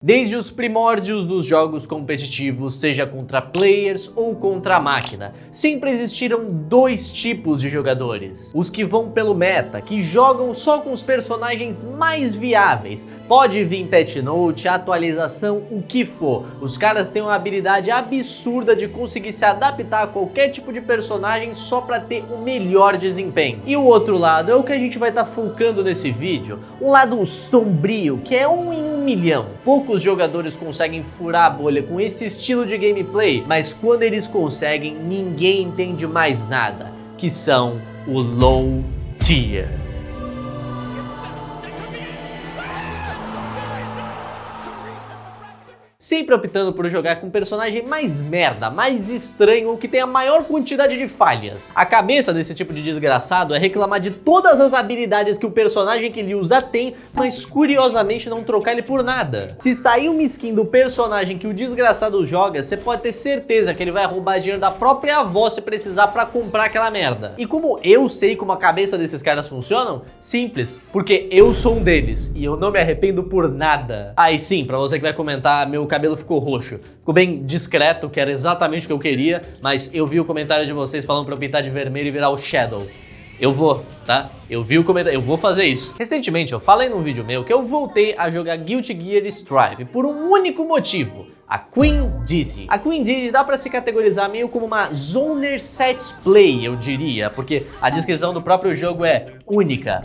Desde os primórdios dos jogos competitivos, seja contra players ou contra a máquina, sempre existiram dois tipos de jogadores. Os que vão pelo meta, que jogam só com os personagens mais viáveis. Pode vir patch note, atualização, o que for. Os caras têm uma habilidade absurda de conseguir se adaptar a qualquer tipo de personagem só para ter o melhor desempenho. E o outro lado é o que a gente vai estar focando nesse vídeo, um lado sombrio, que é um em 1 milhão. Poucos jogadores conseguem furar a bolha com esse estilo de gameplay, mas quando eles conseguem, ninguém entende mais nada, que são o low tier. Sempre optando por jogar com o personagem mais merda, mais estranho ou que tem a maior quantidade de falhas. A cabeça desse tipo de desgraçado é reclamar de todas as habilidades que o personagem que ele usa tem, mas curiosamente não trocar ele por nada. Se sair uma skin do personagem que o desgraçado joga, você pode ter certeza que ele vai roubar dinheiro da própria avó se precisar pra comprar aquela merda. E como eu sei como a cabeça desses caras funcionam? Simples, porque eu sou um deles e eu não me arrependo por nada. Aí sim, pra você que vai comentar, meu cabelo ficou roxo. Ficou bem discreto, que era exatamente o que eu queria, mas eu vi o comentário de vocês falando pra eu pintar de vermelho e virar o Shadow. Eu vou, tá? Eu vi o comentário, eu vou fazer isso. Recentemente eu falei num vídeo meu que eu voltei a jogar Guilty Gear Strive por um único motivo. A Queen Dizzy. A Queen Dizzy dá pra se categorizar meio como uma Zoner Set Play, eu diria, porque a descrição do próprio jogo é única.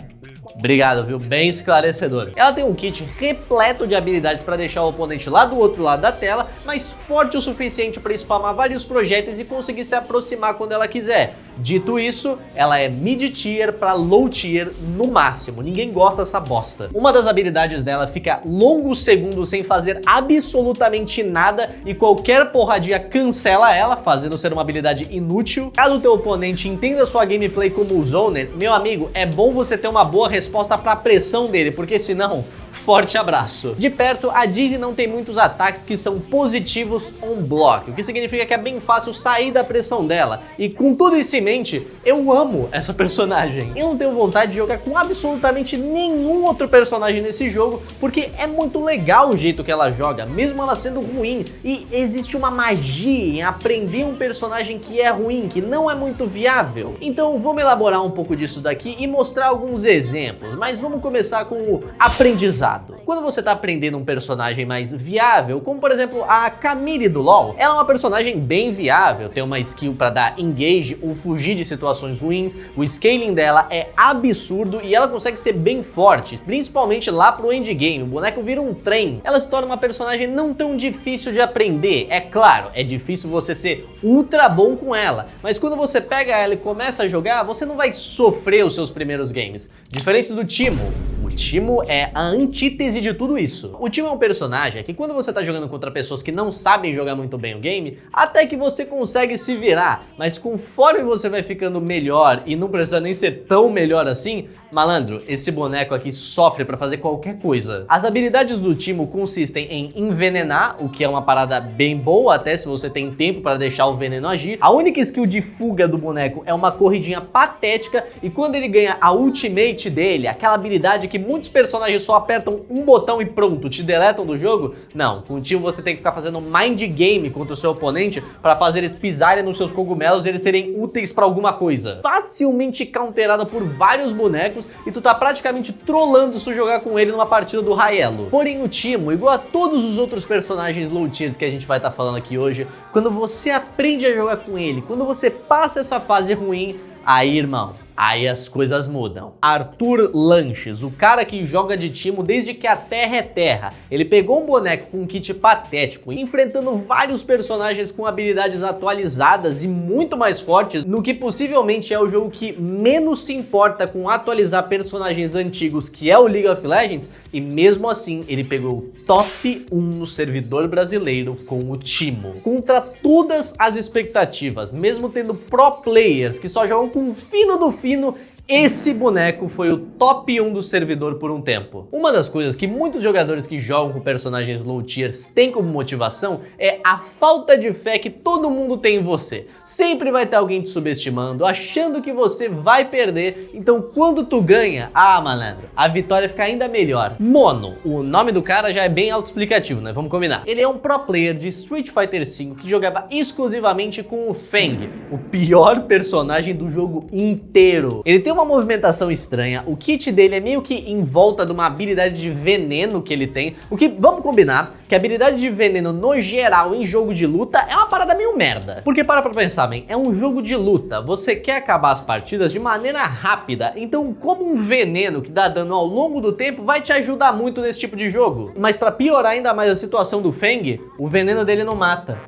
Obrigado, viu? Bem esclarecedor. Ela tem um kit repleto de habilidades para deixar o oponente lá do outro lado da tela, mas forte o suficiente para spamar vários projéteis e conseguir se aproximar quando ela quiser. Dito isso, ela é mid-tier para low tier no máximo. Ninguém gosta dessa bosta. Uma das habilidades dela fica longos segundos sem fazer absolutamente nada e qualquer porradinha cancela ela, fazendo ser uma habilidade inútil. Caso o teu oponente entenda sua gameplay como zoner, meu amigo, é bom você ter uma boa resposta para a pressão dele, porque senão... Forte abraço. De perto, a Dizzy não tem muitos ataques que são positivos on block, o que significa que é bem fácil sair da pressão dela. E com tudo isso em mente, eu amo essa personagem. Eu não tenho vontade de jogar com absolutamente nenhum outro personagem nesse jogo, porque é muito legal o jeito que ela joga, mesmo ela sendo ruim. E existe uma magia em aprender um personagem que é ruim, que não é muito viável. Então vamos elaborar um pouco disso daqui e mostrar alguns exemplos, mas vamos começar com o aprendizado. Quando você tá aprendendo um personagem mais viável, como por exemplo a Camille do LoL, ela é uma personagem bem viável, tem uma skill pra dar engage ou fugir de situações ruins, o scaling dela é absurdo e ela consegue ser bem forte, principalmente lá pro endgame, o boneco vira um trem. Ela se torna uma personagem não tão difícil de aprender, é claro, é difícil você ser ultra bom com ela, mas quando você pega ela e começa a jogar, você não vai sofrer os seus primeiros games, diferente do Teemo. O Teemo é a antítese de tudo isso. O Teemo é um personagem que quando você tá jogando contra pessoas que não sabem jogar muito bem o game, até que você consegue se virar, mas conforme você vai ficando melhor e não precisa nem ser tão melhor assim, malandro, esse boneco aqui sofre pra fazer qualquer coisa. As habilidades do Teemo consistem em envenenar, o que é uma parada bem boa até se você tem tempo para deixar o veneno agir. A única skill de fuga do boneco é uma corridinha patética e quando ele ganha a ultimate dele, aquela habilidade que muitos personagens só apertam um botão e pronto, te deletam do jogo, não, com o Teemo você tem que ficar fazendo mind game contra o seu oponente para fazer eles pisarem nos seus cogumelos e eles serem úteis para alguma coisa. Facilmente counterada por vários bonecos e tu tá praticamente trollando se jogar com ele numa partida do high elo. Porém o Teemo, igual a todos os outros personagens low tiers que a gente vai estar falando aqui hoje, quando você aprende a jogar com ele, quando você passa essa fase ruim, aí irmão, aí as coisas mudam. Arthur Lanches, o cara que joga de Teemo desde que a terra é terra. Ele pegou um boneco com um kit patético, enfrentando vários personagens com habilidades atualizadas e muito mais fortes, no que possivelmente é o jogo que menos se importa com atualizar personagens antigos, que é o League of Legends, e mesmo assim ele pegou o top 1 no servidor brasileiro com o Teemo. Contra todas as expectativas, mesmo tendo pro players que só jogam com o fino do fino, Esse boneco foi o top 1 do servidor por um tempo. Uma das coisas que muitos jogadores que jogam com personagens low tiers têm como motivação é a falta de fé que todo mundo tem em você. Sempre vai ter alguém te subestimando, achando que você vai perder, então quando tu ganha, malandro, a vitória fica ainda melhor. Mono, o nome do cara já é bem autoexplicativo, né? Vamos combinar. Ele é um pro player de Street Fighter V que jogava exclusivamente com o Feng, o pior personagem do jogo inteiro. Ele tem uma movimentação estranha, o kit dele é meio que em volta de uma habilidade de veneno que ele tem, o que, vamos combinar, que a habilidade de veneno no geral em jogo de luta é uma parada meio merda. Porque para pra pensar, bem, é um jogo de luta, você quer acabar as partidas de maneira rápida, então como um veneno que dá dano ao longo do tempo vai te ajudar muito nesse tipo de jogo. Mas para piorar ainda mais a situação do Feng, o veneno dele não mata.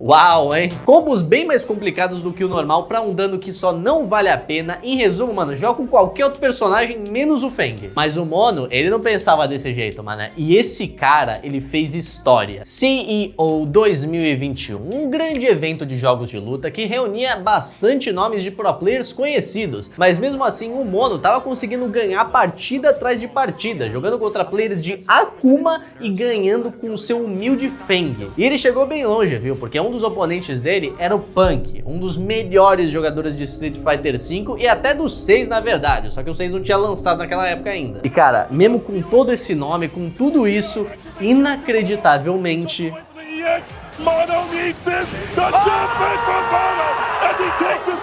Uau, hein? Combos bem mais complicados do que o normal pra um dano que só não vale a pena. Em resumo, mano, joga com qualquer outro personagem menos o Feng. Mas o Mono, ele não pensava desse jeito, mano. E esse cara, ele fez história. CEO 2021, um grande evento de jogos de luta que reunia bastante nomes de pro players conhecidos. Mas mesmo assim, o Mono tava conseguindo ganhar partida atrás de partida, jogando contra players de Akuma e ganhando com o seu humilde Feng. E ele chegou bem longe, viu? Porque um dos oponentes dele era o Punk, um dos melhores jogadores de Street Fighter V e até do 6 na verdade, só que o 6 não tinha lançado naquela época ainda. E cara, mesmo com todo esse nome, com tudo isso, inacreditavelmente...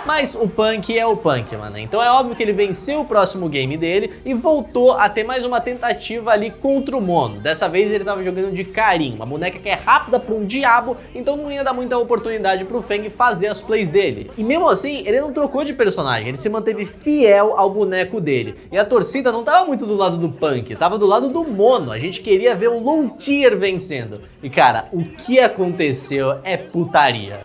Mas o Punk é o Punk, mano. Então é óbvio que ele venceu o próximo game dele e voltou a ter mais uma tentativa ali contra o Mono. Dessa vez ele tava jogando de Karin, uma boneca que é rápida pra um diabo, então não ia dar muita oportunidade pro Feng fazer as plays dele. E mesmo assim, ele não trocou de personagem, ele se manteve fiel ao boneco dele. E a torcida não tava muito do lado do Punk, tava do lado do Mono. A gente queria ver o low tier vencendo. E cara, o que aconteceu é putaria.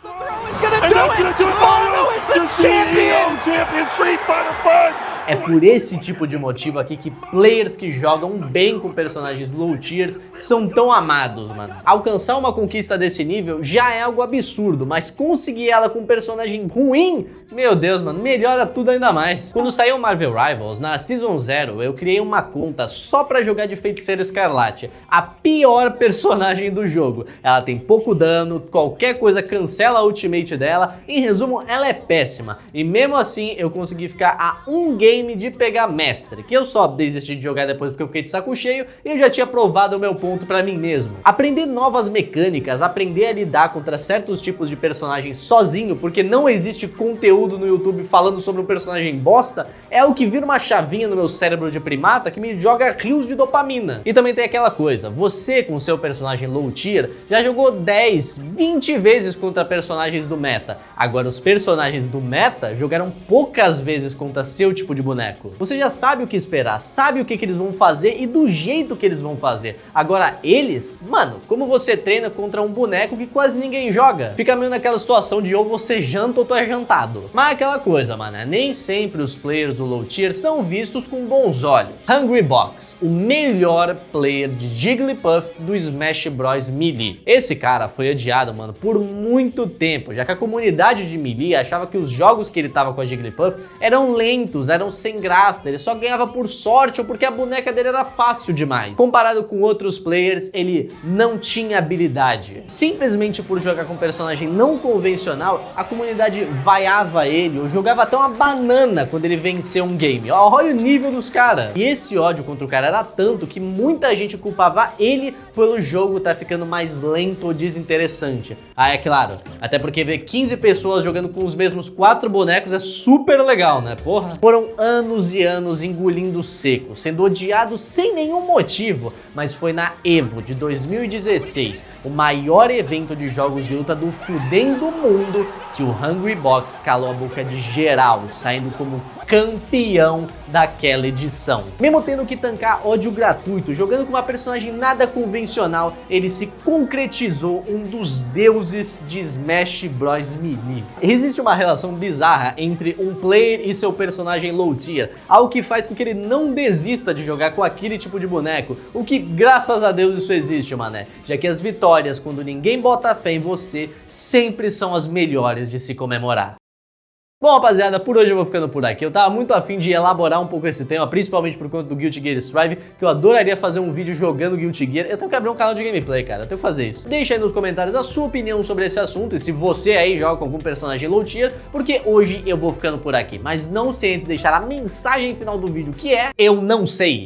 É por esse tipo de motivo aqui que players que jogam bem com personagens low tiers são tão amados, mano. Alcançar uma conquista desse nível já é algo absurdo, mas conseguir ela com um personagem ruim, meu Deus, mano, melhora tudo ainda mais. Quando saiu Marvel Rivals, na Season 0, eu criei uma conta só pra jogar de Feiticeira Escarlate, a pior personagem do jogo. Ela tem pouco dano, qualquer coisa cancela a ultimate dela, em resumo, ela é péssima. E mesmo assim, eu consegui ficar a um game de pegar mestre, que eu só desisti de jogar depois porque eu fiquei de saco cheio e eu já tinha provado o meu ponto pra mim mesmo. Aprender novas mecânicas, aprender a lidar contra certos tipos de personagens sozinho, porque não existe conteúdo no YouTube falando sobre um personagem bosta, é o que vira uma chavinha no meu cérebro de primata que me joga rios de dopamina. E também tem aquela coisa, você com seu personagem low tier já jogou 10, 20 vezes contra personagens do meta. Agora os personagens do meta jogaram poucas vezes contra seu tipo de boneco. Você já sabe o que esperar, sabe o que eles vão fazer e do jeito que eles vão fazer. Agora eles, mano, como você treina contra um boneco que quase ninguém joga? Fica meio naquela situação de ou você janta ou tu é jantado. Mas aquela coisa, mano, nem sempre os players do low tier são vistos com bons olhos. Hungrybox, o melhor player de Jigglypuff do Smash Bros Melee. Esse cara foi odiado, mano, por muito tempo, já que a comunidade de Melee achava que os jogos que ele tava com a Jigglypuff eram lentos, eram sem graça, ele só ganhava por sorte ou porque a boneca dele era fácil demais. Comparado com outros players, ele não tinha habilidade. Simplesmente por jogar com um personagem não convencional, a comunidade vaiava ele ou jogava até uma banana quando ele venceu um game. Olha o nível dos caras. E esse ódio contra o cara era tanto que muita gente culpava ele pelo jogo tá ficando mais lento ou desinteressante. É claro, até porque ver 15 pessoas jogando com os mesmos 4 bonecos é super legal, né, porra? Foram anos e anos engolindo seco, sendo odiado sem nenhum motivo, mas foi na EVO de 2016, o maior evento de jogos de luta do fudendo mundo, que o Hungrybox calou a boca de geral, saindo como campeão daquela edição. Mesmo tendo que tancar ódio gratuito, jogando com uma personagem nada convencional, ele se concretizou um dos deuses de Smash Bros Melee. Existe uma relação bizarra entre um player e seu personagem low tier, algo que faz com que ele não desista de jogar com aquele tipo de boneco, o que graças a Deus isso existe, mané, já que as vitórias, quando ninguém bota fé em você, sempre são as melhores de se comemorar. Bom, rapaziada, por hoje eu vou ficando por aqui. Eu tava muito afim de elaborar um pouco esse tema, principalmente por conta do Guilty Gear Strive, que eu adoraria fazer um vídeo jogando Guilty Gear. Eu tenho que abrir um canal de gameplay, cara, eu tenho que fazer isso. Deixa aí nos comentários a sua opinião sobre esse assunto e se você aí joga com algum personagem low tier, porque hoje eu vou ficando por aqui. Mas não se antes de deixar a mensagem final do vídeo, que é: eu não sei.